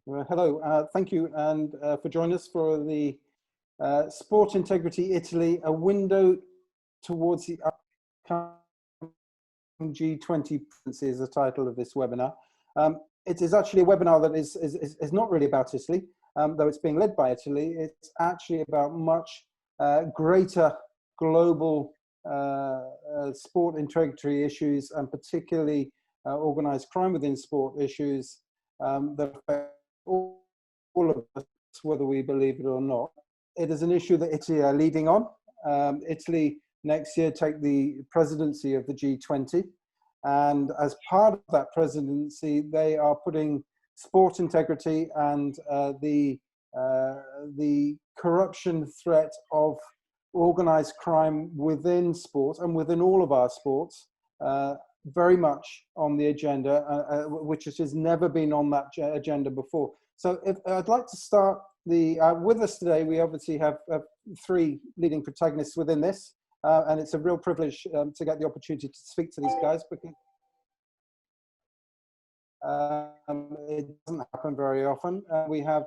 Hello, thank you and for joining us for the Sport Integrity Italy, a window towards the upcoming G20 presidency is the title of this webinar. It is actually a webinar that is not really about Italy, though it's being led by Italy. It's actually about much greater global sport integrity issues, and particularly organized crime within sport issues that affect all of us, whether we believe it or not. It is an issue that Italy are leading on. Italy next year take the presidency of the G20. And as part of that presidency, they are putting sport integrity and the corruption threat of organized crime within sport and within all of our sports very much on the agenda, which has never been on that agenda before. So I'd like to start with us today. We obviously have three leading protagonists within this, and it's a real privilege to get the opportunity to speak to these guys, because it doesn't happen very often. We have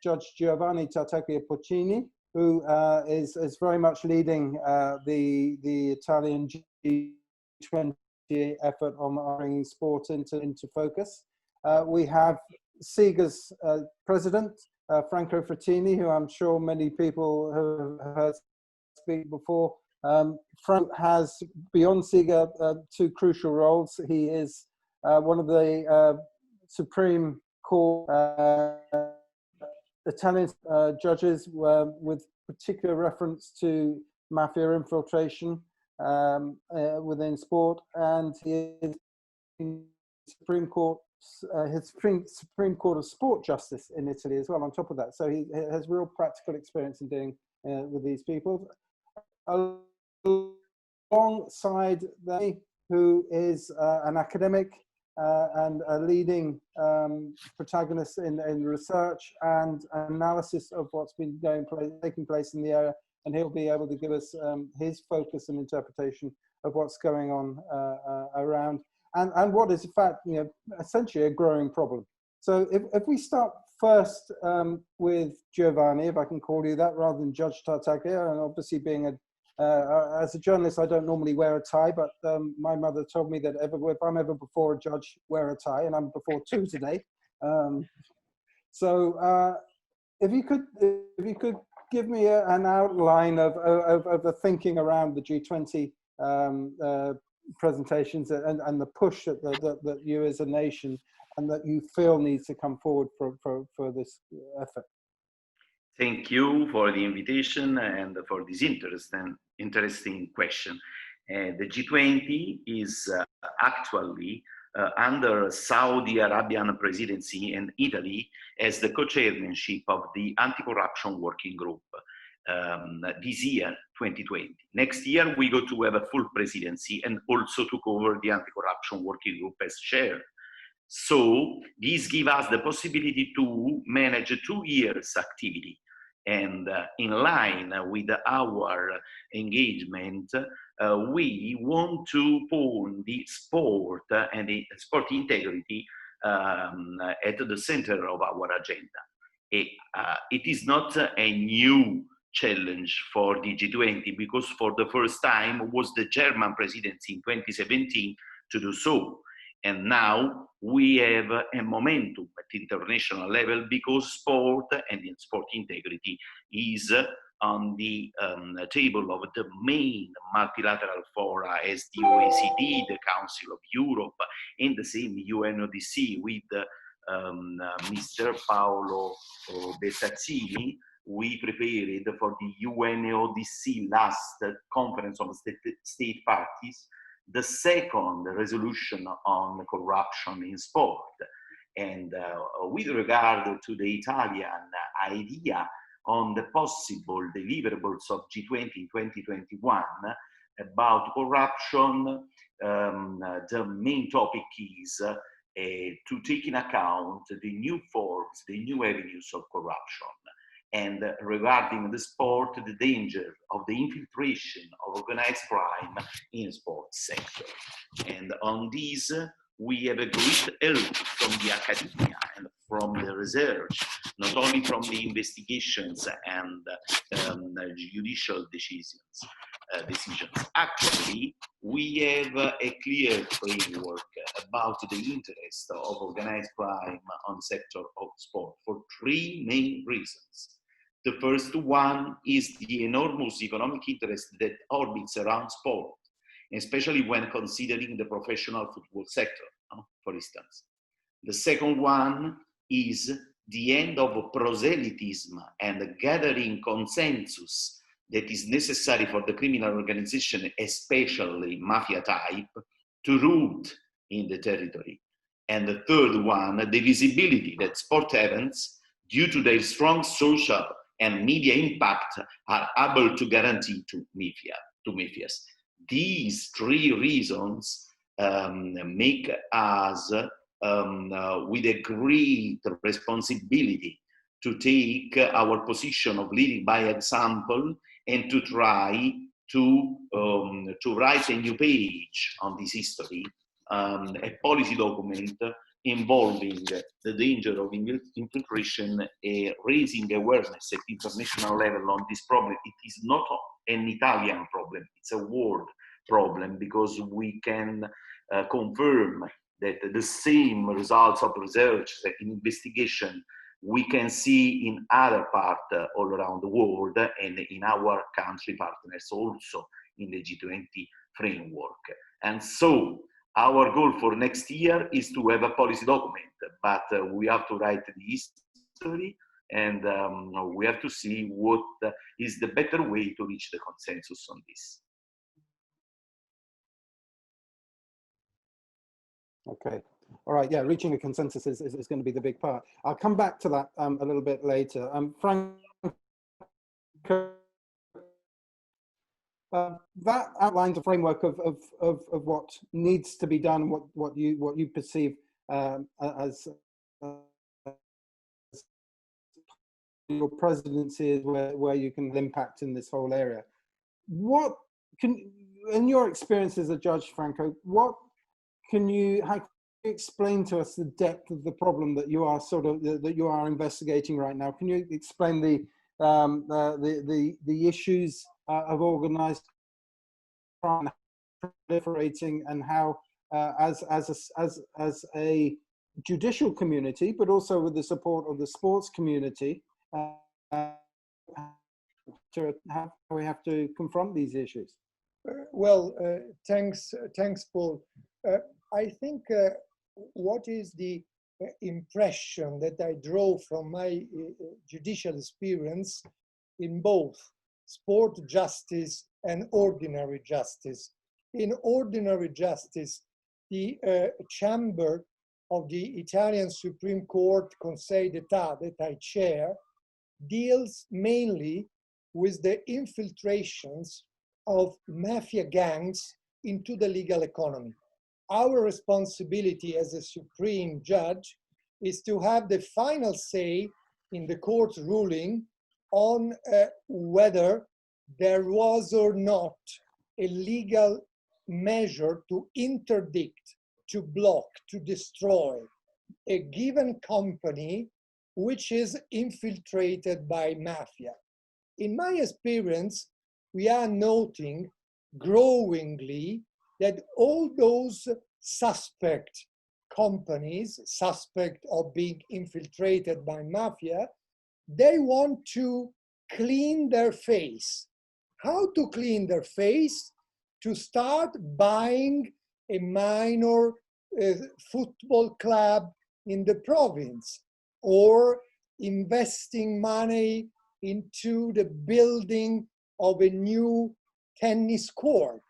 Judge Giovanni Tartaglia Porcini, who is very much leading the Italian G20 effort on bringing sport into focus. We have SIGA's president, Franco Frattini, who I'm sure many people have heard speak before. Frank has, beyond SIGA, two crucial roles. He is one of the Supreme Court Italian judges with particular reference to mafia infiltration within sport, and he is Supreme Court, his Supreme Court of Sport Justice in Italy as well. On top of that, so he has real practical experience in dealing with these people. Alongside them, who is an academic and a leading protagonist in research and analysis of what's been taking place in the area, and he'll be able to give us his focus and interpretation of what's going on around, and what is in fact, essentially a growing problem. So if we start first with Giovanni, if I can call you that, rather than Judge Tartaglia, and obviously being as a journalist, I don't normally wear a tie, but my mother told me that if I'm ever before a judge, wear a tie, and I'm before two today. If you could give me an outline of the thinking around the G20 presentations and the push that you as a nation and that you feel needs to come forward for this effort. Thank you for the invitation and for this interesting question. The G20 is actually under Saudi Arabian presidency, and Italy as the co-chairmanship of the Anti-Corruption Working Group this year, 2020. Next year, we go to have a full presidency and also to cover the Anti-Corruption Working Group as chair. So this gives us the possibility to manage 2 years activity. And in line with our engagement, we want to put the sport and the sport integrity at the center of our agenda. It is not a new challenge for the G20, because for the first time was the German presidency in 2017 to do so. And now we have a momentum at international level, because sport and sport integrity is on the table of the main multilateral fora as the OECD, the Council of Europe, and the same UNODC with Mr. Paolo Besazzini. We prepared for the UNODC last conference of state parties the second resolution on corruption in sport. And with regard to the Italian idea on the possible deliverables of G20 in 2021 about corruption, the main topic is to take in account the new forms, the new avenues of corruption. And regarding the sport, the danger of the infiltration of organized crime in sports sector. And on this, we have a great help from the academia and from the research, not only from the investigations and judicial decisions. Actually, we have a clear framework about the interest of organized crime on the sector of sport for three main reasons. The first one is the enormous economic interest that orbits around sport, especially when considering the professional football sector, for instance. The second one is the end of proselytism and gathering consensus that is necessary for the criminal organization, especially mafia type, to root in the territory. And the third one, the visibility that sport events, due to their strong social and media impact, are able to guarantee to mafias. These three reasons make us with a great responsibility to take our position of leading by example and to try to write a new page on this history, a policy document involving the danger of infiltration, raising awareness at international level on this problem. It is not an Italian problem, it's a world problem, because we can confirm that the same results of research and investigation we can see in other parts all around the world and in our country partners also in the G20 framework. And so our goal for next year is to have a policy document, but we have to write the history and we have to see what is the better way to reach the consensus on this. Okay. All right. Yeah, reaching a consensus is going to be the big part. I'll come back to that a little bit later. Frank, that outlines a framework of what needs to be done, what you perceive as your presidency is where you can impact in this whole area. What can, in your experience as a judge, Franco, how can you explain to us the depth of the problem that you are that you are investigating right now? Can you explain the issues of organized crime proliferating and how, as a judicial community, but also with the support of the sports community, how we have to confront these issues? Well, thanks, Paul. I think what is the impression that I draw from my judicial experience in both sport justice and ordinary justice. In ordinary justice, the chamber of the Italian Supreme Court Conseil d'État that I chair deals mainly with the infiltrations of mafia gangs into the legal economy. Our responsibility as a supreme judge is to have the final say in the court's ruling on whether there was or not a legal measure to interdict, to block, to destroy a given company which is infiltrated by mafia. In my experience, we are noting growingly that all those suspect companies, suspect of being infiltrated by mafia, they want to clean their face. How to clean their face? To start buying a minor football club in the province, or investing money into the building of a new tennis court,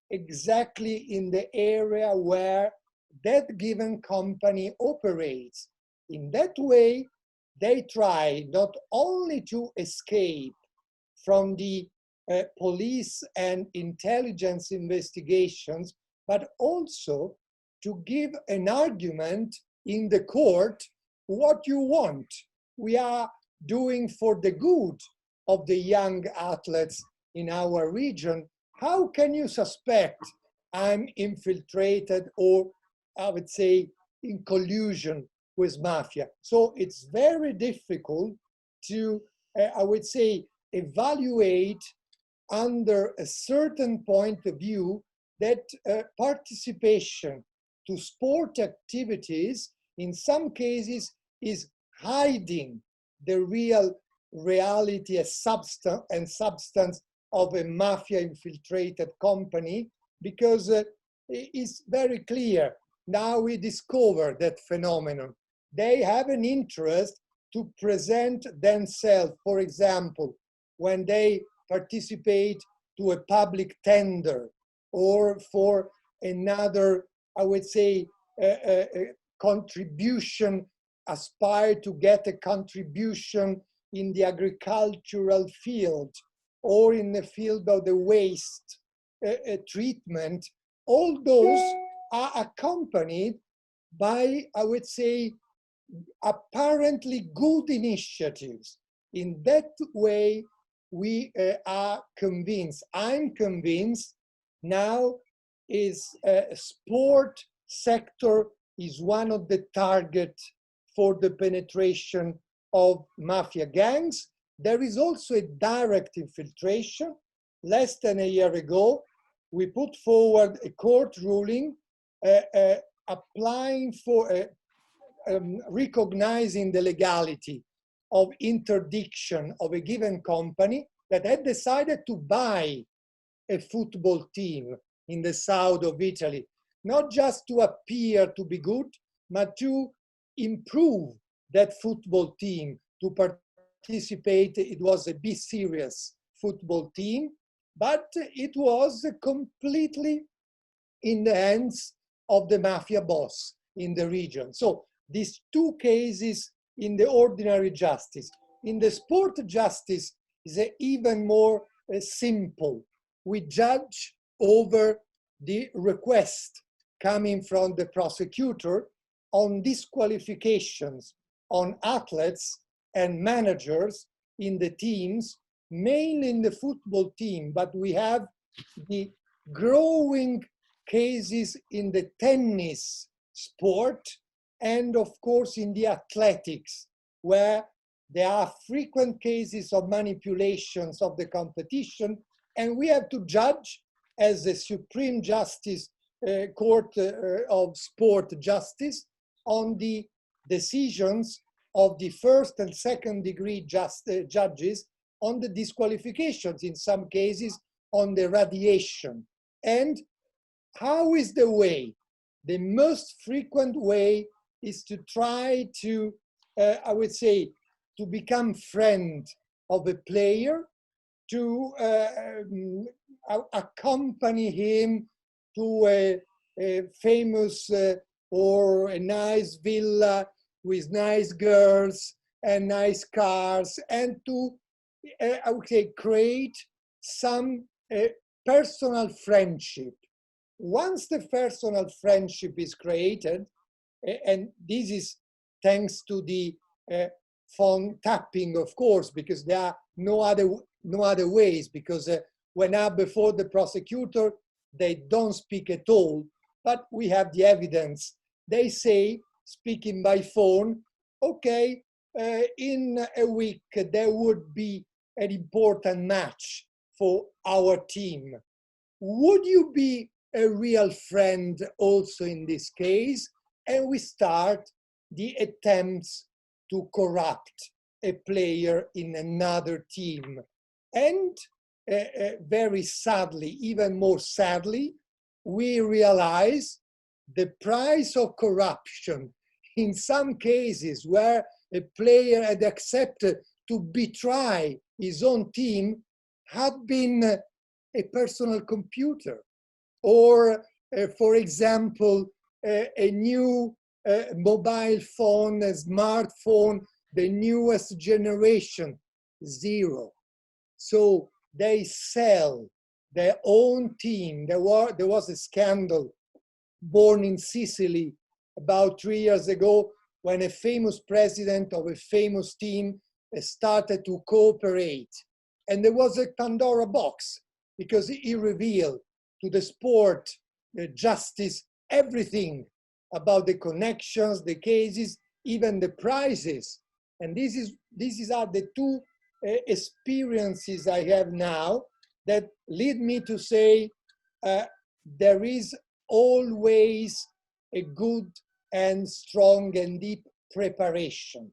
exactly in the area where that given company operates. In that way, they try not only to escape from the police and intelligence investigations, but also to give an argument in the court what you want. We are doing for the good of the young athletes in our region. How can you suspect I'm infiltrated or I would say, in collusion with mafia. So it's very difficult to, I would say, evaluate under a certain point of view that participation to sport activities in some cases is hiding the real reality and substance of a mafia infiltrated company, because it's very clear. Now we discover that phenomenon. They have an interest to present themselves, for example, when they participate to a public tender or for another, I would say, contribution, aspire to get a contribution in the agricultural field or in the field of the waste treatment. All those are accompanied by, I would say, apparently good initiatives. In that way, we are convinced, I'm convinced now is sport sector is one of the targets for the penetration of mafia gangs. There is also a direct infiltration. Less than a year ago, we put forward a court ruling applying for recognizing the legality of interdiction of a given company that had decided to buy a football team in the south of Italy, not just to appear to be good, but to improve that football team, to participate. It was a B-series football team, but it was completely in the hands of the mafia boss in the region. So these two cases in the ordinary justice. In the sport justice is even more simple. We judge over the request coming from the prosecutor on disqualifications on athletes and managers in the teams, mainly in the football team, but we have the growing cases in the tennis sport and of course in the athletics, where there are frequent cases of manipulations of the competition, and we have to judge as the Supreme Justice Court of Sport Justice on the decisions of the first and second degree judges on the disqualifications, in some cases on the radiation. And how is the way? The most frequent way is to try to, I would say, to become friend of a player, to accompany him to a famous or a nice villa with nice girls and nice cars, and to, I would say, create some personal friendship. Once the personal friendship is created, and this is thanks to the phone tapping, of course, because there are no other ways, because when I'm before the prosecutor, they don't speak at all, but we have the evidence. They say, speaking by phone, okay, in a week there would be an important match for our team. Would you be a real friend also in this case? And we start the attempts to corrupt a player in another team. And very sadly, even more sadly, we realize the price of corruption in some cases where a player had accepted to betray his own team had been a personal computer, or for example, a new mobile phone, a smartphone, the newest generation, zero. So they sell their own team. There was a scandal born in Sicily about 3 years ago when a famous president of a famous team started to cooperate. And there was a Pandora box, because he revealed to the sport, the justice, everything about the connections, the cases, even the prices. And these are the two experiences I have now that lead me to say there is always a good and strong and deep preparation.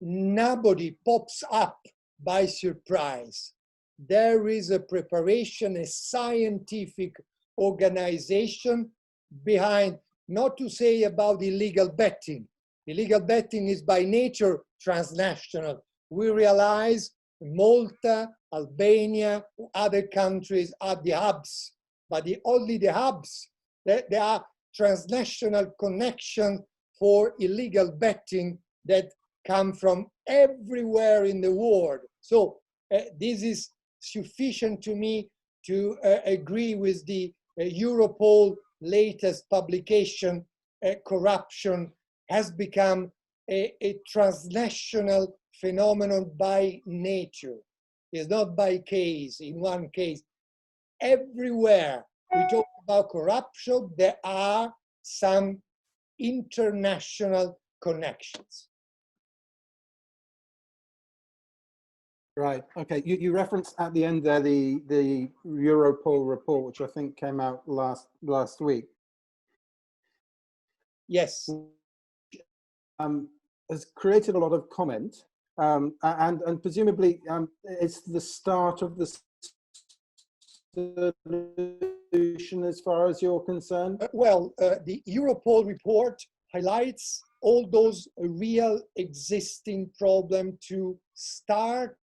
Nobody pops up by surprise. There is a preparation, a scientific organization behind, not to say about illegal betting. Illegal betting is by nature transnational. We realize Malta, Albania, other countries are the hubs, but only the hubs. There are transnational connections for illegal betting that come from everywhere in the world. So this is sufficient to me to agree with the Europol latest publication. Corruption has become a transnational phenomenon by nature. It's not by case, in one case. Everywhere we talk about corruption, there are some international connections. Right. Okay. You referenced at the end there the Europol report, which I think came out last week. Yes. Has created a lot of comment, and presumably it's the start of the solution as far as you're concerned. Well, the Europol report highlights all those real existing problems to start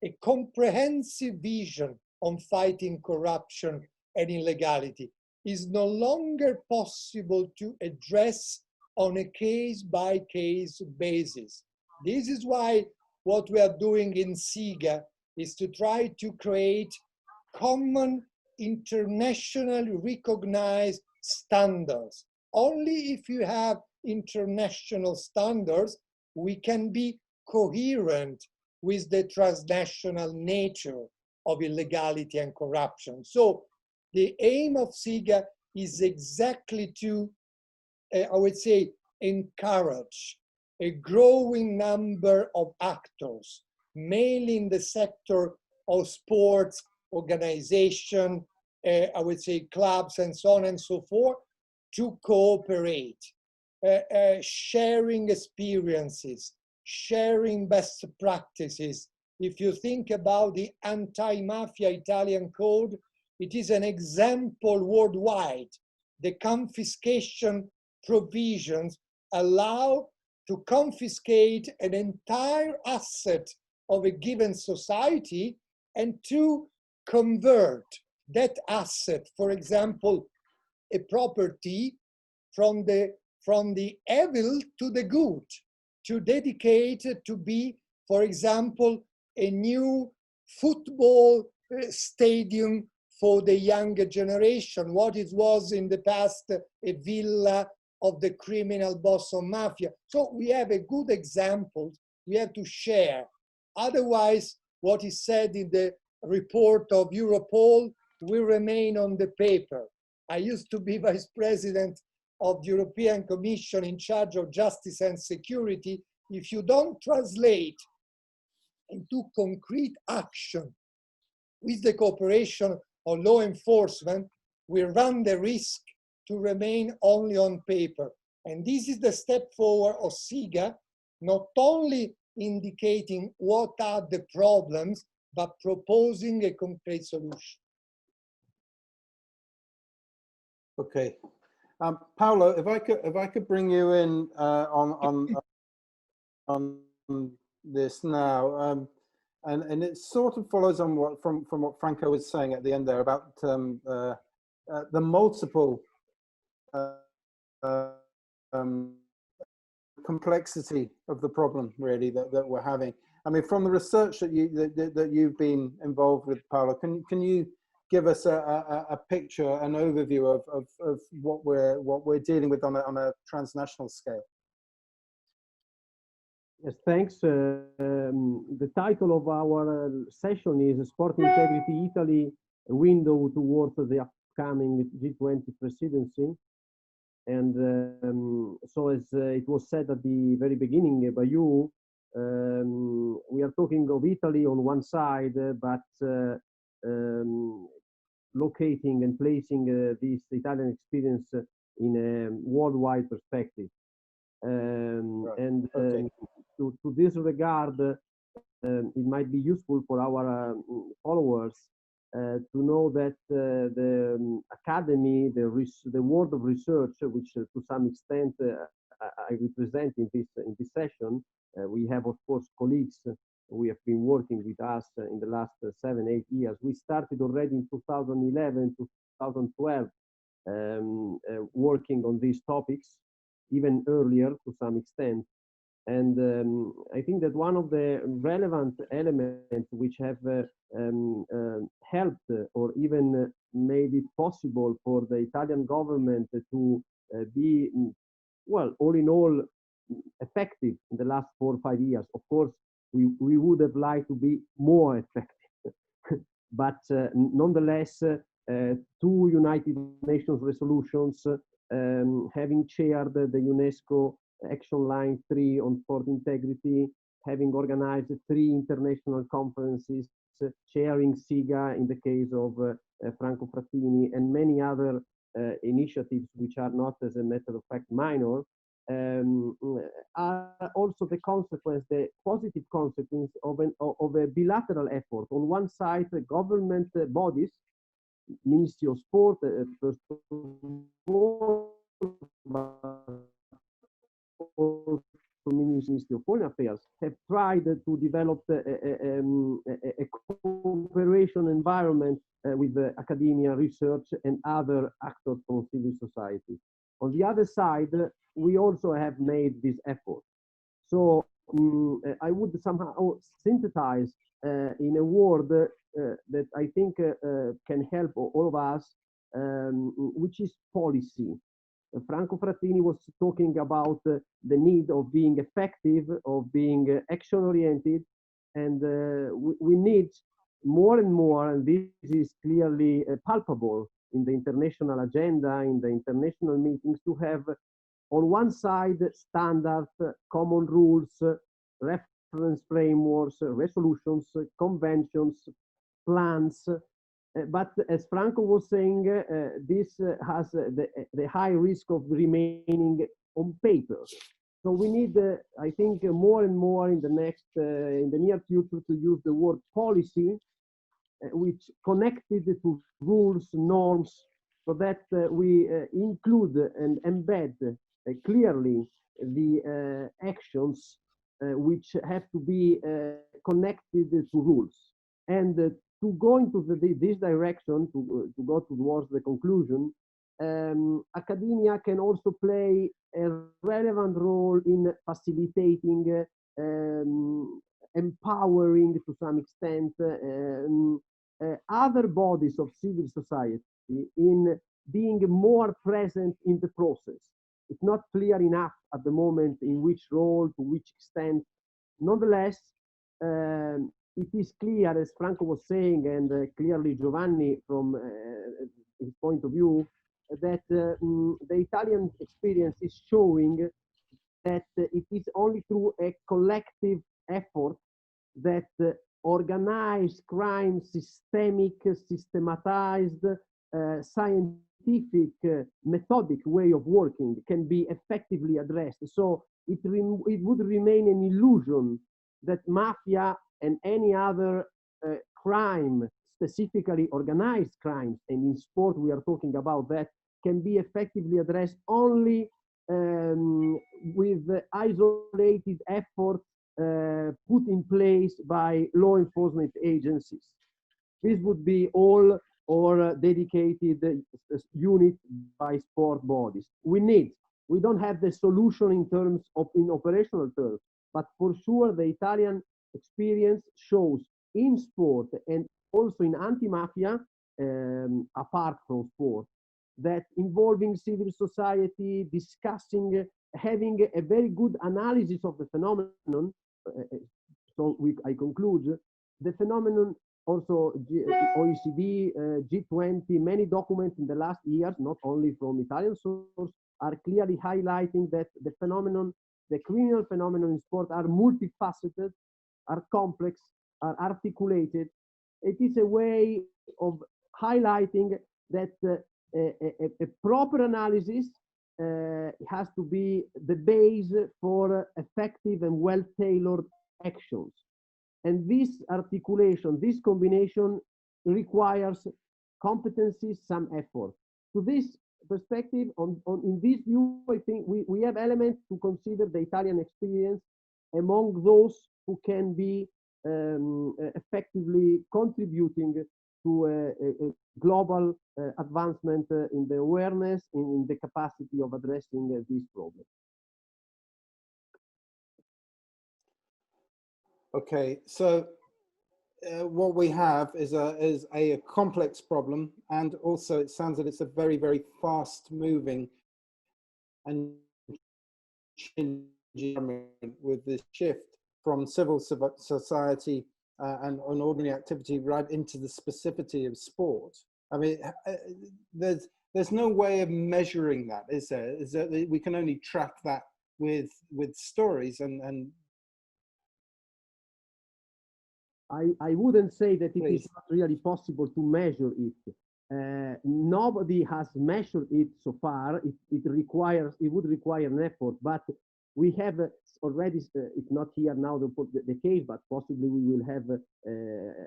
a comprehensive vision on fighting corruption and illegality. Is no longer possible to address on a case-by-case basis. This is why what we are doing in SIGA is to try to create common internationally recognized standards. Only if you have international standards, we can be coherent with the transnational nature of illegality and corruption. So the aim of SIGA is exactly to, I would say, encourage a growing number of actors, mainly in the sector of sports, organization, I would say clubs and so on and so forth, to cooperate, sharing experiences, sharing best practices. If you think about the anti-mafia Italian code, it is an example worldwide. The confiscation provisions allow to confiscate an entire asset of a given society and to convert that asset, for example, a property from the evil to the good, to dedicate it to be, for example, a new football stadium for the younger generation, what it was in the past a villa of the criminal boss of mafia. So we have a good example we have to share. Otherwise, what is said in the report of Europol will remain on the paper. I used to be vice president of the European Commission in charge of justice and security. If you don't translate into concrete action with the cooperation of law enforcement, we run the risk to remain only on paper. And this is the step forward of SIGA, not only indicating what are the problems, but proposing a concrete solution. Okay, Paolo, if I could bring you in on this now, and it sort of follows on what from what Franco was saying at the end there about the multiple complexity of the problem really that we're having. I mean, from the research that you've been involved with, Paolo, can you give us a picture, an overview of what we're dealing with on a transnational scale? Yes, thanks. The title of our session is Sport Integrity Italy, a window towards the upcoming G20 presidency. And so as it was said at the very beginning by you, we are talking of Italy on one side, but um, locating and placing this Italian experience in a worldwide perspective. Right. And Okay. to this regard, it might be useful for our followers to know that the academy, the world of research, which to some extent I represent in this session, we have of course colleagues we have been working with us in the last 7-8 years. We started already in 2011, 2012, working on these topics, even earlier to some extent. And I think that one of the relevant elements which have helped or even made it possible for the Italian government to be, well, all in all, effective in the last 4 or 5 years. Of course, we would have liked to be more effective. But nonetheless, 2 United Nations resolutions, having chaired the UNESCO Action Line 3 on sport integrity, having organized 3 international conferences, chairing SIGA in the case of Franco Frattini, and many other initiatives which are not, as a matter of fact, minor, are also the consequence, the positive consequence of a bilateral effort. On one side, the government bodies, Ministry of Sport, first of all, also Ministry of Foreign Affairs, have tried to develop a cooperation environment with academia, research, and other actors from civil society. On the other side, we also have made this effort. So I would somehow synthesize in a word that I think can help all of us, which is policy. Franco Frattini was talking about the need of being effective, of being action-oriented, and we need more and more, and this is clearly palpable in the international agenda, in the international meetings, to have on one side standards, common rules, reference frameworks, resolutions, conventions, plans. But as Franco was saying, this has the high risk of remaining on paper. So we need, I think, more and more in the near future to use the word policy, which connected to rules, norms, so that we include and embed clearly the actions which have to be connected to rules. And to go into this direction, to go towards the conclusion, academia can also play a relevant role in facilitating, empowering to some extent other bodies of civil society in being more present in the process. It's not clear enough at the moment in which role, to which extent. Nonetheless, it is clear, as Franco was saying, and clearly Giovanni from his point of view, that the Italian experience is showing that it is only through a collective effort that organized crime, systemic, systematized, scientific, methodic way of working can be effectively addressed. So it would remain an illusion that mafia and any other crime, specifically organized crimes, and in sport we are talking about that, can be effectively addressed only with isolated efforts put in place by law enforcement agencies. This would be all or dedicated unit by sport bodies. We don't have the solution in terms of, in operational terms, but for sure the Italian experience shows in sport and also in anti-mafia, apart from sport, that involving civil society, discussing, having a very good analysis of the phenomenon. So I conclude, the phenomenon also OECD, G20, many documents in the last years, not only from Italian source, are clearly highlighting that the criminal phenomenon in sport are multifaceted, are complex, are articulated. It is a way of highlighting that a proper analysis has to be the base for effective and well-tailored actions. And this articulation, this combination requires competencies, some effort. To this perspective, in this view, I think we have elements to consider the Italian experience among those who can be effectively contributing to a global advancement in the awareness, in the capacity of addressing this problem. Okay, so what we have is a complex problem, and also it sounds that it's a very, very fast-moving and changing environment with this shift from civil society and on ordinary activity right into the specificity of sport. I mean, there's no way of measuring that, is there? Is that we can only track that with stories and I wouldn't say that it is not really possible to measure it. Nobody has measured it so far. It would require an effort, but we have already, it's not here now the case, but possibly we will have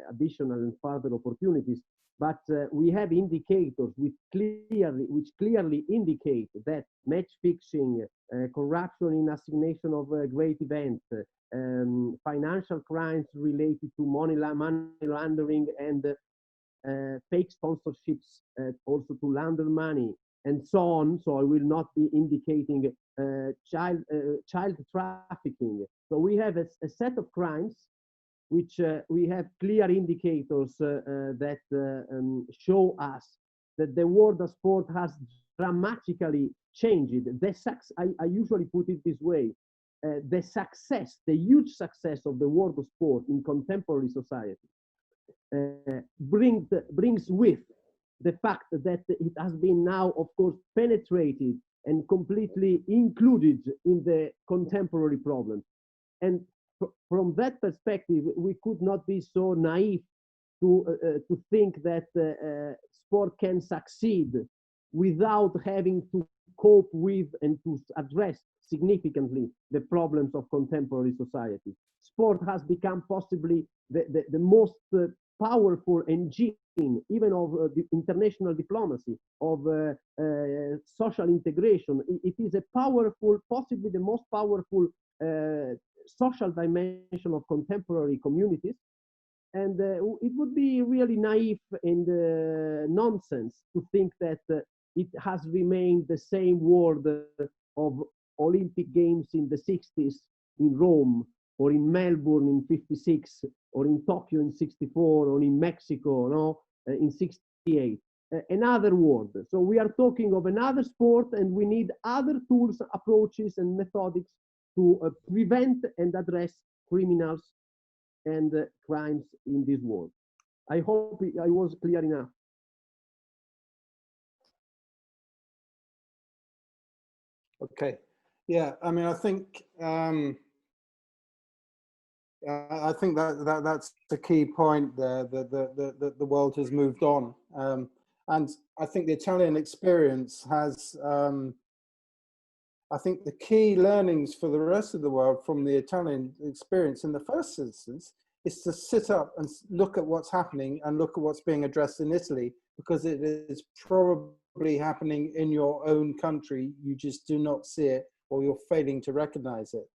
additional and further opportunities. But we have indicators which clearly indicate that match fixing, corruption in assignation of great events, financial crimes related to money laundering and fake sponsorships also to launder money and so on. So I will not be indicating child trafficking. So we have a set of crimes which we have clear indicators that show us that the world of sport has dramatically changed. I usually put it this way. The huge success of the world of sport in contemporary society brings with the fact that it has been now, of course, penetrated and completely included in the contemporary problem. And from that perspective, we could not be so naive to think that sport can succeed without having to cope with and to address significantly the problems of contemporary society. Sport has become possibly the most powerful engine, even of the international diplomacy, of social integration. It is a powerful, possibly the most powerful social dimension of contemporary communities. And it would be really naive and nonsense to think that it has remained the same world of Olympic Games in the 60s in Rome, or in Melbourne in 56, or in Tokyo in 64, or in Mexico in 68. Another world. So we are talking of another sport, and we need other tools, approaches, and methodics to prevent and address criminals and crimes in this world. I hope I was clear enough. Okay. Yeah, I mean, I think that's the key point there, that the world has moved on. And I think the Italian experience has, I think the key learnings for the rest of the world from the Italian experience in the first instance is to sit up and look at what's happening and look at what's being addressed in Italy, because it is probably happening in your own country. You just do not see it, or you're failing to recognize it.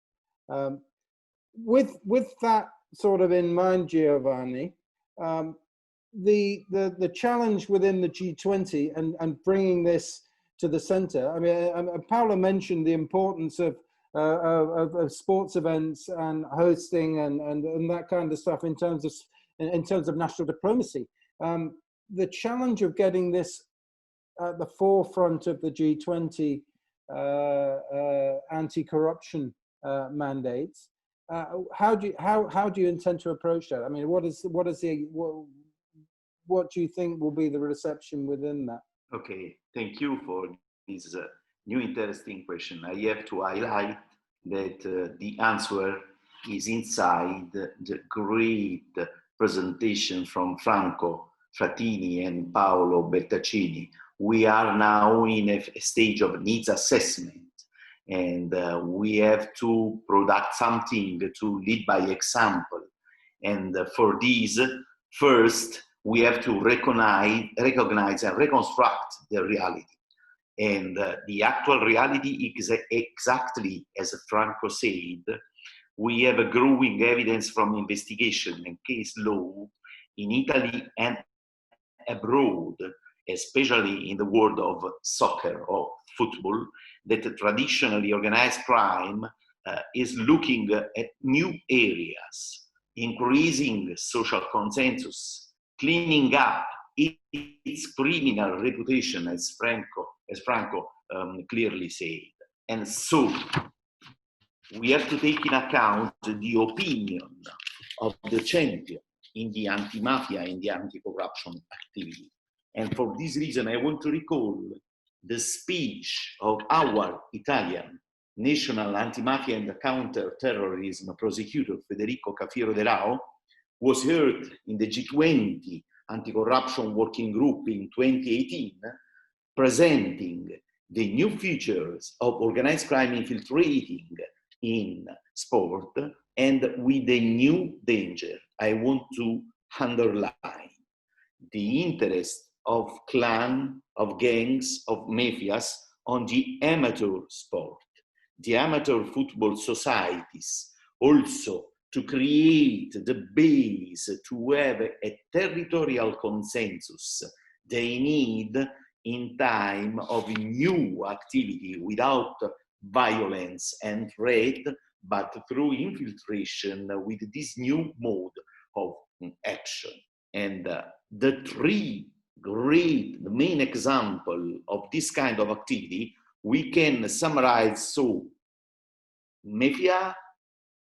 With that sort of in mind, Giovanni, the challenge within the G20 and bringing this to the center. I mean, Paolo mentioned the importance of sports events and hosting and that kind of stuff in terms of national diplomacy. The challenge of getting this at the forefront of the G20 anti-corruption mandates. How do you intend to approach that? I mean, what do you think will be the reception within that? Okay, thank you for this new interesting question. I have to highlight that the answer is inside the great presentation from Franco Frattini and Paolo Bertaccini. We are now in a stage of needs assessment, and we have to product something to lead by example. And for this, first, we have to recognize and reconstruct the reality. And the actual reality is exactly as Franco said. We have a growing evidence from investigation and case law in Italy and abroad, especially in the world of soccer or football, that traditionally organized crime is looking at new areas, increasing social consensus, cleaning up its criminal reputation, as Franco clearly said. And so we have to take in account the opinion of the champion in the anti-mafia and the anti-corruption activity. And for this reason, I want to recall the speech of our Italian national anti-mafia and counter-terrorism prosecutor, Federico Cafiero de Rao, was heard in the G20 anti-corruption working group in 2018, presenting the new features of organized crime infiltrating in sport and with a new danger. I want to underline the interest of clan, of gangs, of mafias on the amateur sport, the amateur football societies, also to create the base to have a territorial consensus they need in time of new activity without violence and threat, but through infiltration with this new mode of action. And the main example of this kind of activity, we can summarize so: mafia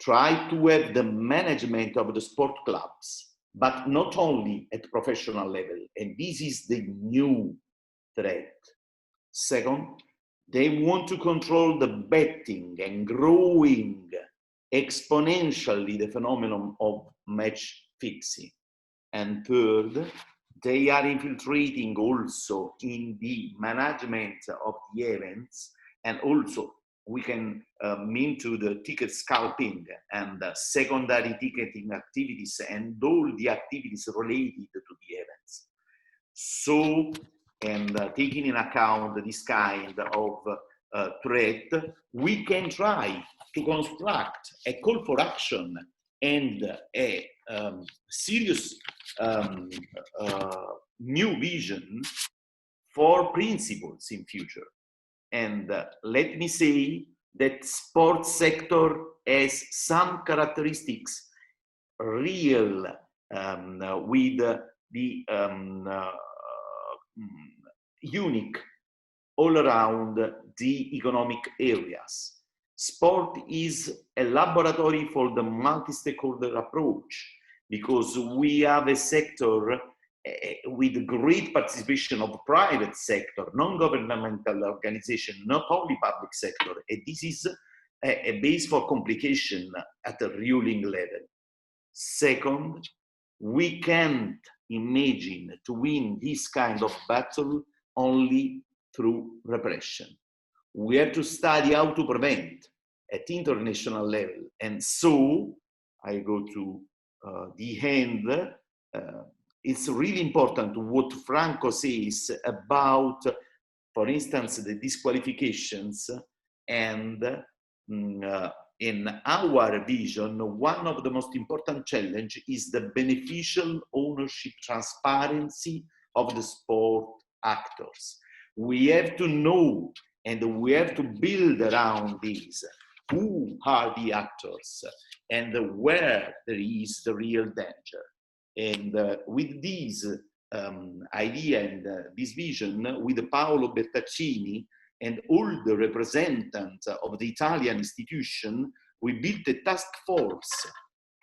try to have the management of the sport clubs, but not only at professional level, and this is the new threat. Second, they want to control the betting and growing exponentially the phenomenon of match fixing. And third, they are infiltrating also in the management of the events, and also we can mean to the ticket scalping and secondary ticketing activities and all the activities related to the events. So, and taking in account this kind of threat, we can try to construct a call for action and a serious new vision for principles in future. And let me say that sports sector has some characteristics real with the unique all around the economic areas. Sport is a laboratory for the multi-stakeholder approach, because we have a sector with great participation of the private sector, non-governmental organization, not only public sector, and this is a base for complication at the ruling level. Second, we can't imagine to win this kind of battle only through repression. We have to study how to prevent at international level. And so, I go to the end. It's really important what Franco says about, for instance, the disqualifications. And in our vision, one of the most important challenges is the beneficial ownership transparency of the sport actors. We have to know, and we have to build around these, who are the actors and where there is the real danger. And with this idea and this vision, with Paolo Bertaccini and all the representatives of the Italian institution, we built a task force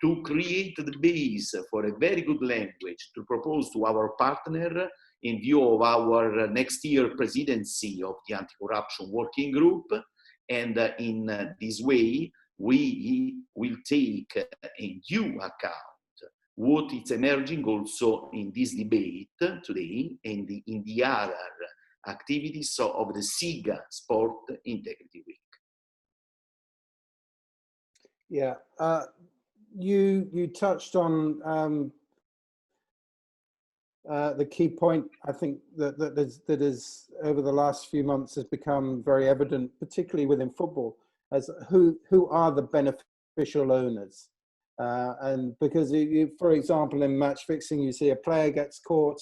to create the base for a very good language to propose to our partner in view of our next year presidency of the anti-corruption working group. And in this way, we will take in due account what is emerging also in this debate today and in the other activities of the SIGA Sport Integrity Week. Yeah, you touched on the key point. I think that is over the last few months has become very evident, particularly within football, as who are the beneficial owners. And because, for example, in match fixing, you see a player gets caught,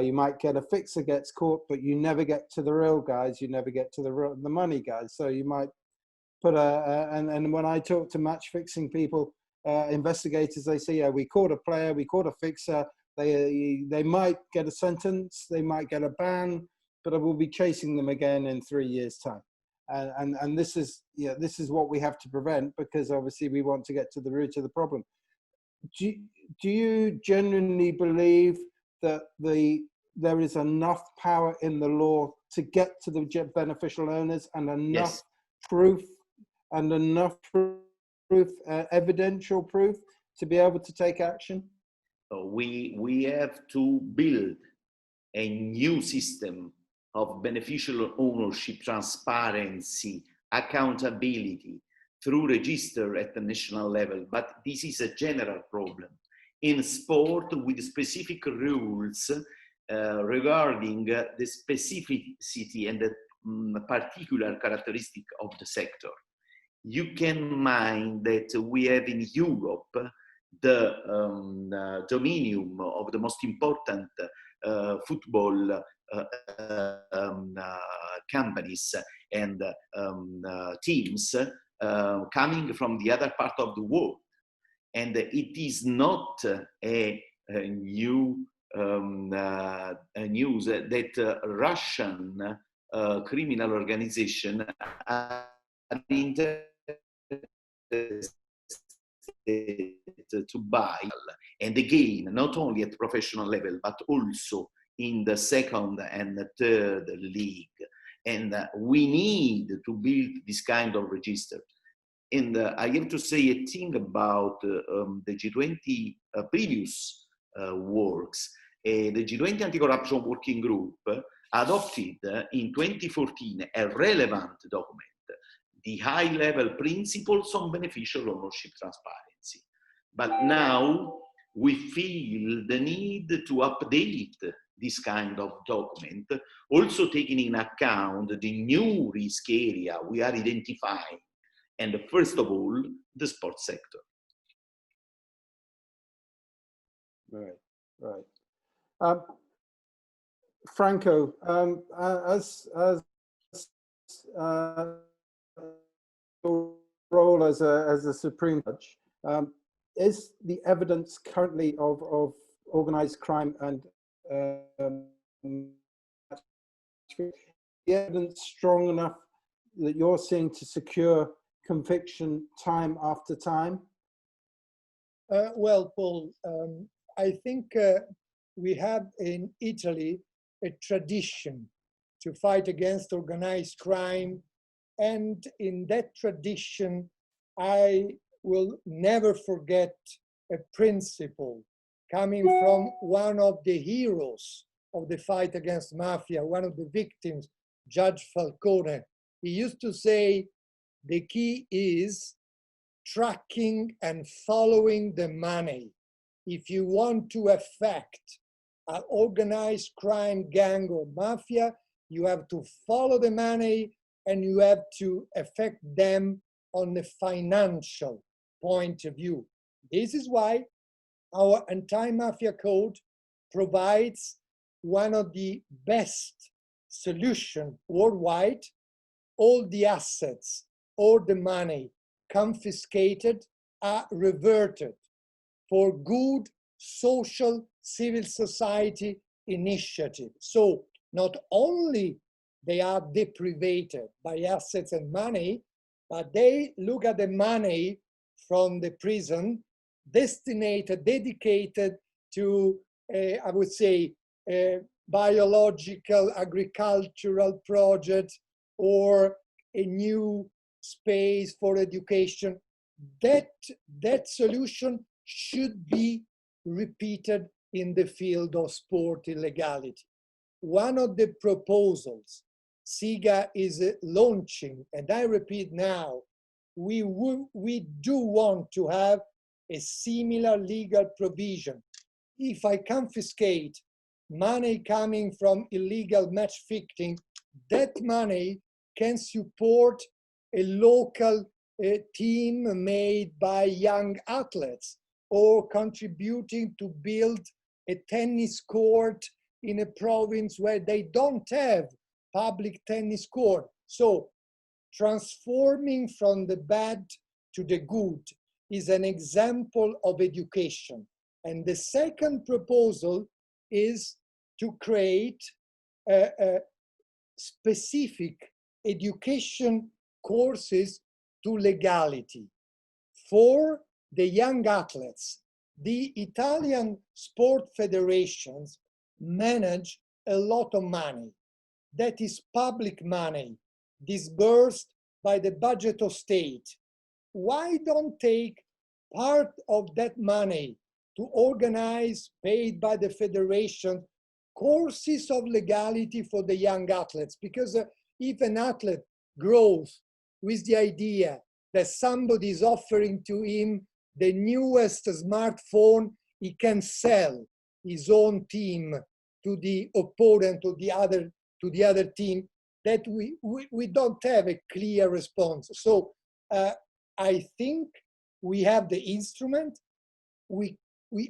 you might get a fixer gets caught, but you never get to the real guys, you never get to the money guys. So you might put and when I talk to match fixing people, investigators, they say, yeah, we caught a player, we caught a fixer, they might get a sentence, they might get a ban, but I will be chasing them again in 3 years' time. And this is, yeah, this is what we have to prevent, because obviously we want to get to the root of the problem. Do you genuinely believe that there is enough power in the law to get to the beneficial owners, and enough Yes. proof and enough evidential proof to be able to take action? We have to build a new system of beneficial ownership, transparency, accountability through register at the national level. But this is a general problem in sport, with specific rules regarding the specificity and the particular characteristic of the sector. You can mind that we have in Europe the dominion of the most important football companies and teams coming from the other part of the world. And it is not a new news that Russian criminal organization are interested to buy, and again, not only at professional level, but also in the second and the third league. And we need to build this kind of register. And I have to say a thing about the G20 previous works. The G20 Anti-Corruption Working Group adopted in 2014 a relevant document, the high-level principles on beneficial ownership transparency. But now we feel the need to update this kind of document, also taking in account the new risk area we are identifying, and first of all, the sports sector. Right. Franco, as role as a Supreme Judge, is the evidence currently of organized crime and the evidence strong enough that you're seeing to secure conviction time after time? Well, Paul, I think we have in Italy a tradition to fight against organized crime. And in that tradition, I will never forget a principle coming from one of the heroes of the fight against mafia, one of the victims, Judge Falcone. He used to say, the key is tracking and following the money. If you want to affect an organized crime gang or mafia, you have to follow the money and you have to affect them on the financial point of view. This is why our anti-mafia code provides one of the best solutions worldwide. All the assets, all the money confiscated are reverted for good social civil society initiative. So not only they are deprived by assets and money, but they look at the money from the prison dedicated to, I would say, biological agricultural project or a new space for education. That solution should be repeated in the field of sport illegality. One of the proposals SIGA is launching, and I repeat now, we do want to have a similar legal provision. If I confiscate money coming from illegal match fixing, that money can support a local team made by young athletes, or contributing to build a tennis court in a province where they don't have public tennis court. So transforming from the bad to the good is an example of education. And the second proposal is to create specific education courses to legality for the young athletes. The Italian sport federations manage a lot of money. That is public money disbursed by the budget of state. Why don't take part of that money to organize, paid by the federation, courses of legality for the young athletes? Because if an athlete grows with the idea that somebody is offering to him the newest smartphone, he can sell his own team to the opponent or to the other team, that we don't have a clear response. So I think we have the instrument. We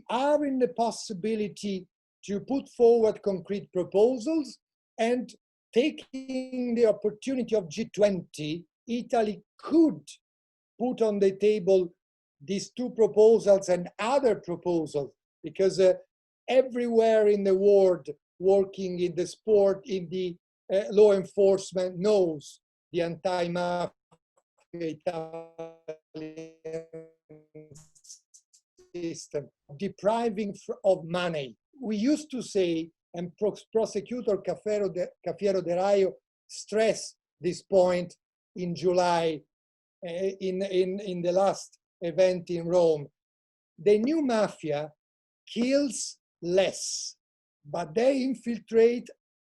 are in the possibility to put forward concrete proposals, and taking the opportunity of G20, Italy could put on the table these two proposals and other proposals, because everywhere in the world working in the sport, in the law enforcement, knows the anti-mafia Italian system, depriving of money. We used to say, and Prosecutor Cafiero de Raio stressed this point in July in the last event in Rome. The new mafia kills less, but they infiltrate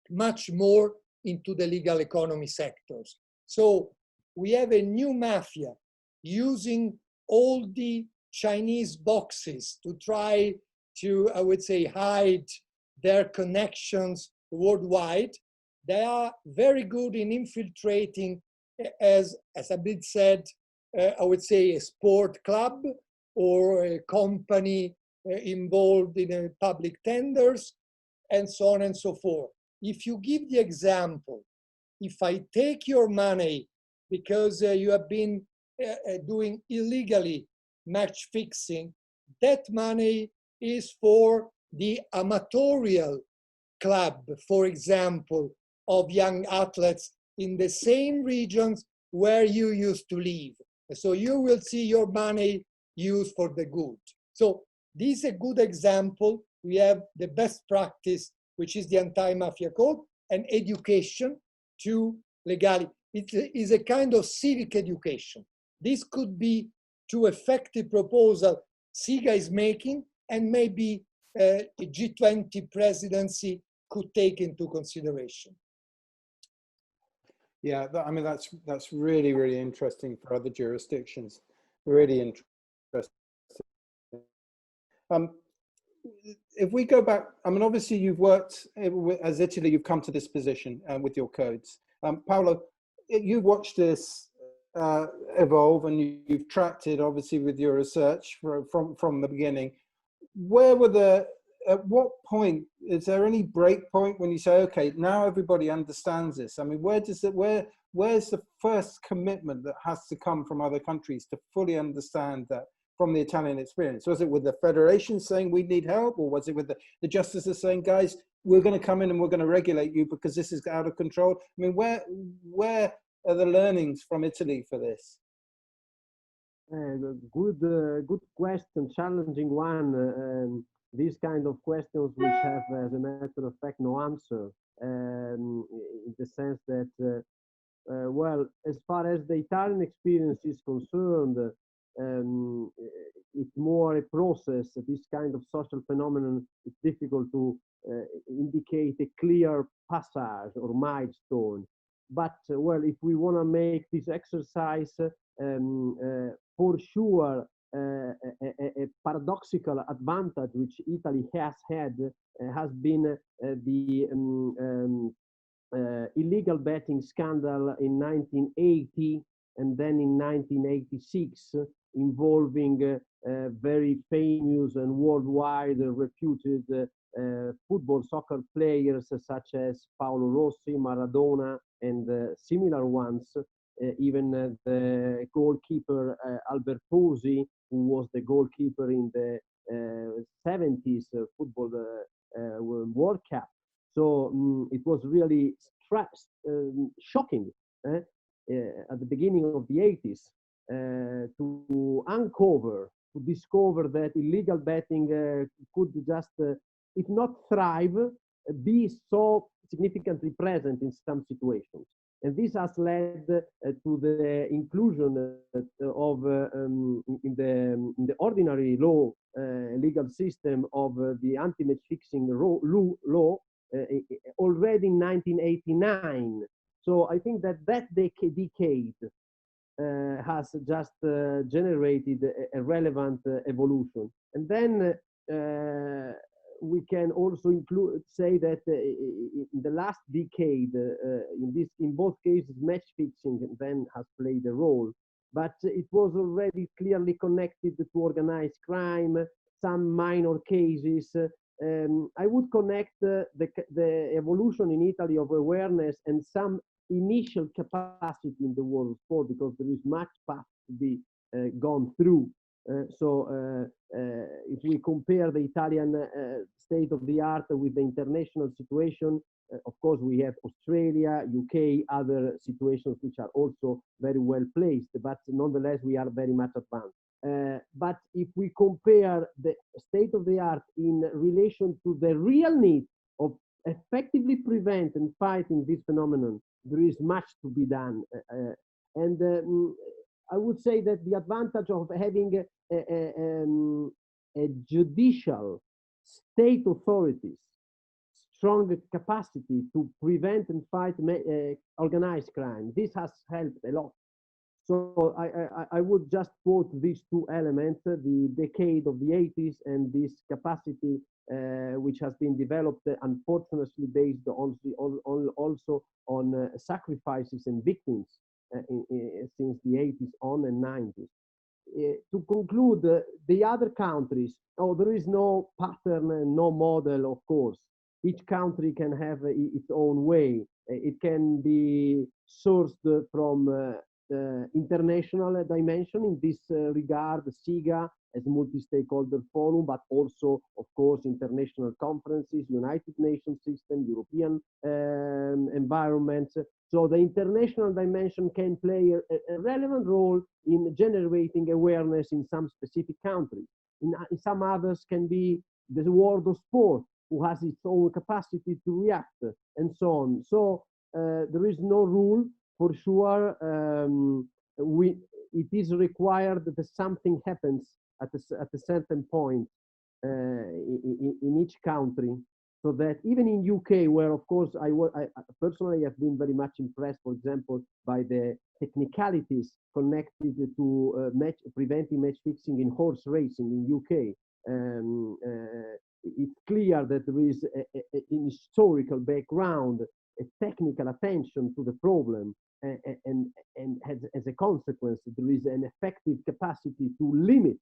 much more into the legal economy sectors. So we have a new mafia using all the Chinese boxes to try to, I would say, hide their connections worldwide. They are very good in infiltrating, as Abid said, I would say a sport club or a company involved in public tenders, and so on and so forth. If you give the example, if I take your money because you have been doing illegally match fixing, that money is for the amatorial club, for example, of young athletes in the same regions where you used to live. So you will see your money used for the good. So this is a good example. We have the best practice, which is the anti-mafia code, and education to legality. It is a kind of civic education. This could be two effective proposals SIGA is making, and maybe a G20 presidency could take into consideration. Yeah, I mean, that's really, really interesting for other jurisdictions. Really interesting. If we go back, I mean, obviously you've worked as Italy, you've come to this position with your codes. Paolo, you've watched this evolve, and you've tracked it obviously with your research from the beginning. Where were at what point, is there any break point when you say, okay, now everybody understands this? I mean, where's the first commitment that has to come from other countries to fully understand that from the Italian experience? Was it with the federation saying we need help, or was it with the justices saying, guys, we're going to come in and we're going to regulate you because this is out of control? I mean, where are the learnings from Italy for this? Good question, challenging one. these kind of questions which have, as a matter of fact, no answer, in the sense that, well, as far as the Italian experience is concerned, it's more a process. This kind of social phenomenon, it's difficult to indicate a clear passage or milestone. But, well, if we want to make this exercise, for sure, a paradoxical advantage which Italy has had has been the illegal betting scandal in 1980 and then in 1986, involving very famous and worldwide reputed football soccer players such as Paolo Rossi, Maradona, and similar ones. Even the goalkeeper Albert Pozzi, who was the goalkeeper in the 70s football World Cup. So it was really shocking at the beginning of the 80s to uncover, to discover that illegal betting could just, if not thrive, be so significantly present in some situations. And this has led to the inclusion of, in the ordinary law, legal system of the anti-match fixing law already in 1989. So I think that decade has just generated a relevant evolution. And then we can also say that in the last decade, in both cases, match fixing then has played a role, but it was already clearly connected to organized crime, some minor cases. I would connect the evolution in Italy of awareness and some initial capacity in the world of sport, because there is much path to be gone through. If we compare the Italian state of the art with the international situation, of course, we have Australia, UK, other situations which are also very well placed, but nonetheless, we are very much advanced. But if we compare the state of the art in relation to the real need of effectively prevent and fighting this phenomenon, there is much to be done. I would say that the advantage of having a judicial state authorities, strong capacity to prevent and fight organized crime, this has helped a lot. So I would just quote these two elements, the decade of the 80s and this capacity which has been developed, unfortunately based also on sacrifices and victims since the 80s on and 90s. To conclude, the other countries, there is no pattern and no model, of course. Each country can have its own way. It can be sourced from international dimension. In this regard, SIGA as multi-stakeholder forum, but also, of course, international conferences, United Nations system, European environments. So the international dimension can play a relevant role in generating awareness in some specific countries. In some others can be the world of sport, who has its own capacity to react, and so on. So there is no rule. For sure, it is required that something happens at a certain point in each country, so that even in UK, where of course I personally have been very much impressed, for example, by the technicalities connected to preventing match fixing in horse racing in UK. It's clear that there is an historical background, a technical attention to the problem, and as a consequence, there is an effective capacity to limit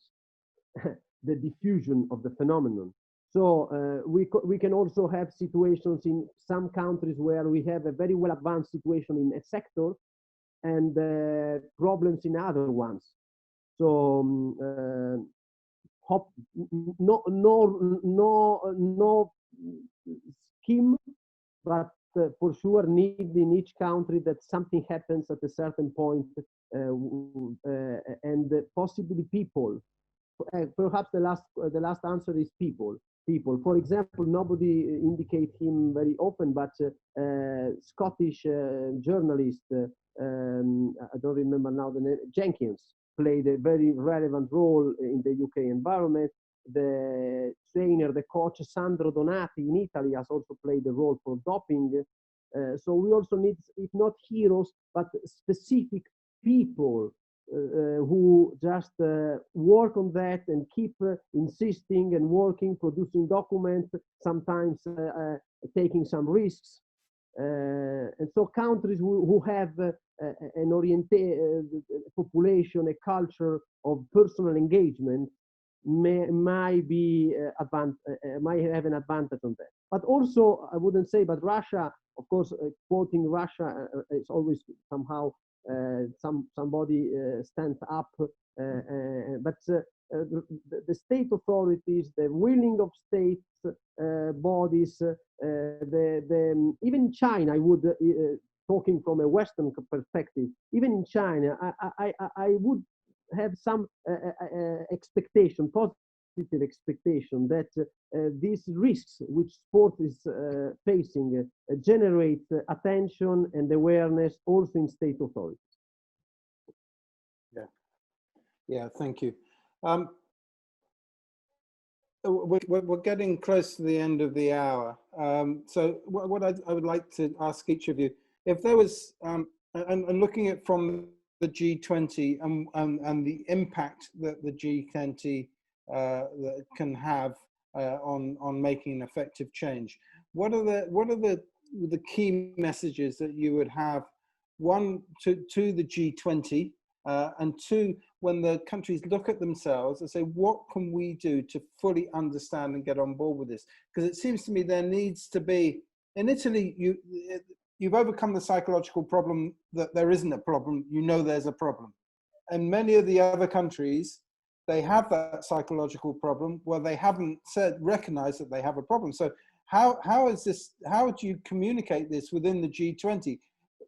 the diffusion of the phenomenon. So we can also have situations in some countries where we have a very well advanced situation in a sector and problems in other ones. So no scheme, but for sure need in each country that something happens at a certain point, and possibly people perhaps the last answer is people. People, for example, nobody indicate him very often, but Scottish journalist, I don't remember now the name, Jenkins, played a very relevant role in the UK environment. The trainer, the coach Sandro Donati in Italy has also played a role for doping. So we also need, if not heroes, but specific people who just work on that and keep insisting and working, producing documents, sometimes taking some risks. And so countries who have an oriented population, a culture of personal engagement might have an advantage on that. But also, I wouldn't say, but Russia, of course, quoting Russia is always somehow somebody stands up, but the state authorities, the willing of state bodies, even in China, I would, talking from a Western perspective, even in China, I would have some expectation, positive expectation that these risks which sport is facing generate attention and awareness also in state authorities. Yeah, thank you. We're getting close to the end of the hour. So what I would like to ask each of you, if there was, and looking at from the G20 and the impact that the G20 that can have on making an effective change, what are the key messages that you would have, one to the G20, and two, when the countries look at themselves and say, what can we do to fully understand and get on board with this? Because it seems to me there needs to be, in Italy, you've overcome the psychological problem that there isn't a problem, you know there's a problem. And many of the other countries, they have that psychological problem where they haven't recognized that they have a problem. So how do you communicate this within the G20,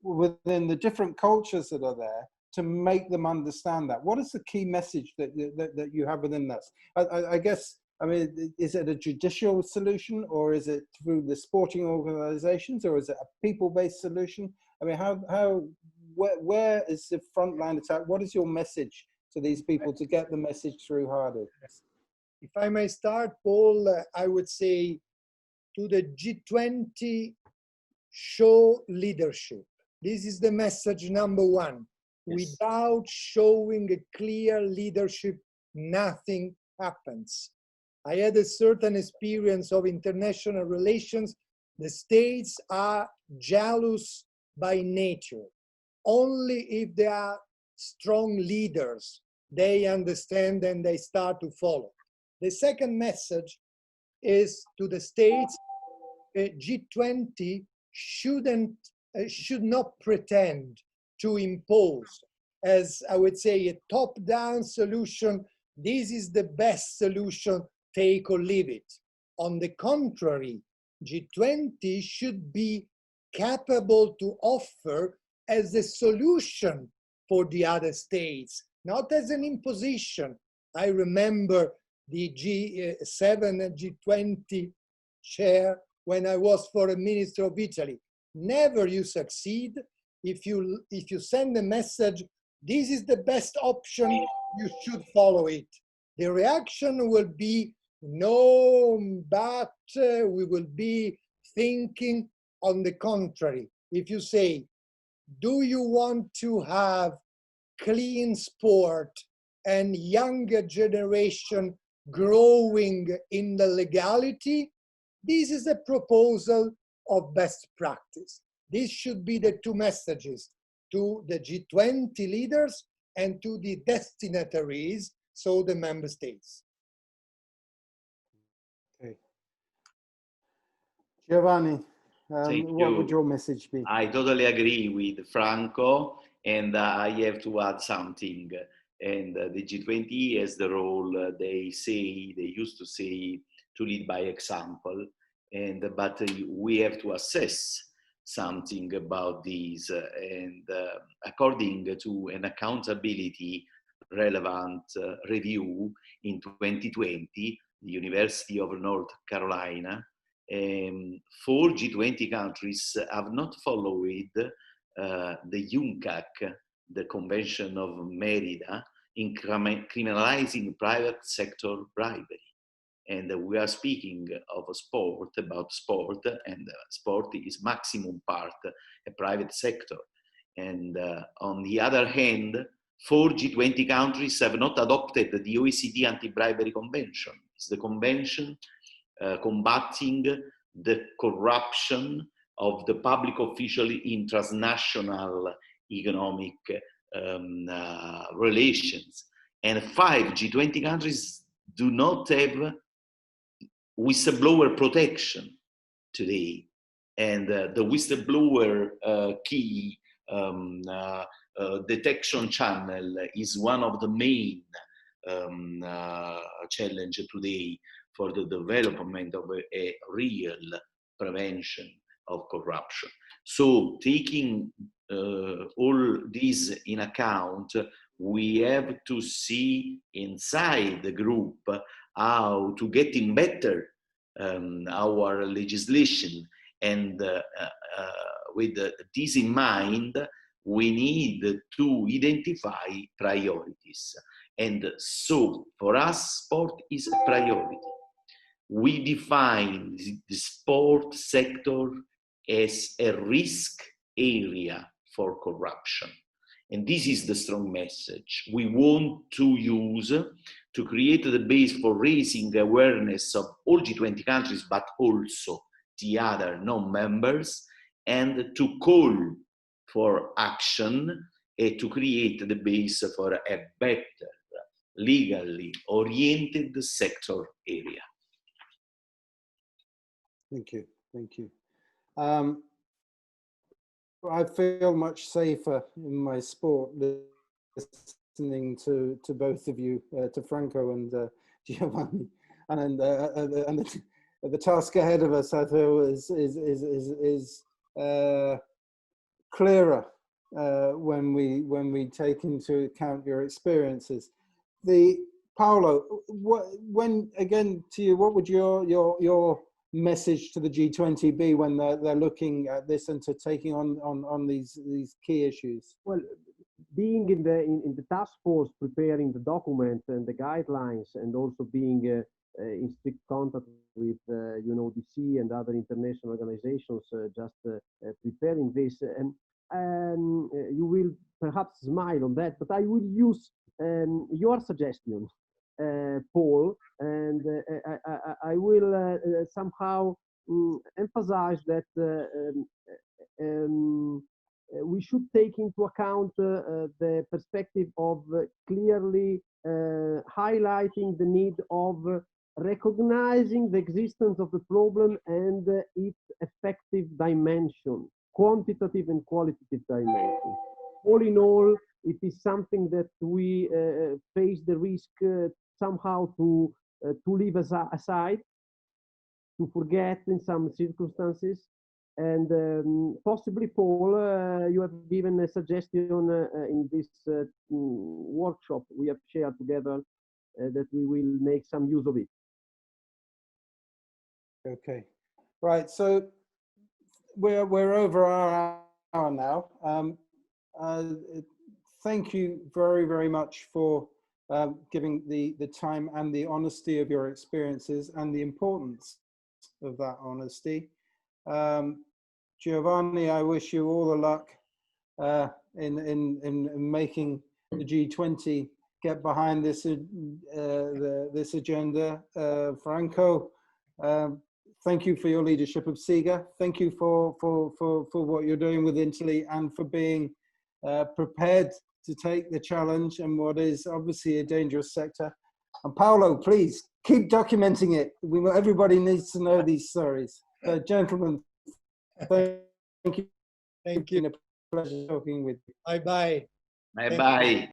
within the different cultures that are there, to make them understand that? What is the key message that you have within that? I guess, I mean, is it a judicial solution, or is it through the sporting organizations, or is it a people-based solution? I mean, where is the frontline attack? What is your message to these people to get the message through harder? If I may start, Paul, I would say to the G20, show leadership. This is the message number one. Yes. Without showing a clear leadership, nothing happens. I had a certain experience of international relations. The states are jealous by nature. Only if they are strong leaders, they understand and they start to follow. The second message is to the states, G20 should not pretend to impose, as I would say, a top-down solution. This is the best solution, take or leave it. On the contrary, G20 should be capable to offer as a solution for the other states, not as an imposition. I remember the G7 and G20 chair when I was foreign minister of Italy. Never you succeed if you send a message, this is the best option, you should follow it. The reaction will be, no, but we will be thinking on the contrary. If you say, do you want to have clean sport and younger generation growing in the legality? This is a proposal of best practice. These should be the two messages to the G20 leaders and to the destinataries, so the member states. Okay. Giovanni, what would your message be? I totally agree with Franco, and I have to add something. And the G20 has the role, they used to say, to lead by example. But we have to assess something about these, and according to an accountability relevant review in 2020, the University of North Carolina. 4 G20 countries have not followed the UNCAC, the Convention of Merida, in criminalizing private sector bribery. And we are speaking of sport, about sport, and sport is maximum part a private sector. And on the other hand, 4 G20 countries have not adopted the OECD Anti-Bribery Convention. It's the convention combating the corruption of the public official in transnational economic relations. And 5 G20 countries do not have whistleblower protection today. And the whistleblower key detection channel is one of the main challenge today for the development of a real prevention of corruption. So taking all this in account, we have to see inside the group how to get in better our legislation. And with this in mind, we need to identify priorities. And so for us, sport is a priority. We define the sport sector as a risk area for corruption. And this is the strong message we want to use to create the base for raising the awareness of all G20 countries, but also the other non-members, and to call for action and to create the base for a better, legally oriented sector area. Thank you. Thank you. I feel much safer in my sport listening to both of you, to Franco and Giovanni, and the task ahead of us, I feel, is clearer when we take into account your experiences. Paolo, when again to you, what would your message to the G20 be when they're looking at this and to taking on these key issues? Well, being in the task force, preparing the document and the guidelines, and also being in strict contact with DC and other international organizations, just preparing this, and you will perhaps smile on that, but I will use your suggestion, Paul, and I will somehow emphasize that we should take into account the perspective of clearly highlighting the need of recognizing the existence of the problem and its effective dimension, quantitative and qualitative dimension. All in all, it is something that we face the risk somehow to leave aside, to forget in some circumstances. And possibly, Paul, you have given a suggestion in this workshop we have shared together that we will make some use of it. Okay, right. So we're over our hour now. Thank you very, very much for giving the time and the honesty of your experiences and the importance of that honesty. Giovanni, I wish you all the luck in making the G20 get behind this this agenda. Franco, thank you for your leadership of SIGA. Thank you for what you're doing with Italy and for being prepared to take the challenge in what is obviously a dangerous sector. And Paolo, please keep documenting it. Everybody needs to know these stories. Gentlemen, thank you. Thank you. It's been a pleasure talking with you. Bye-bye. Bye-bye.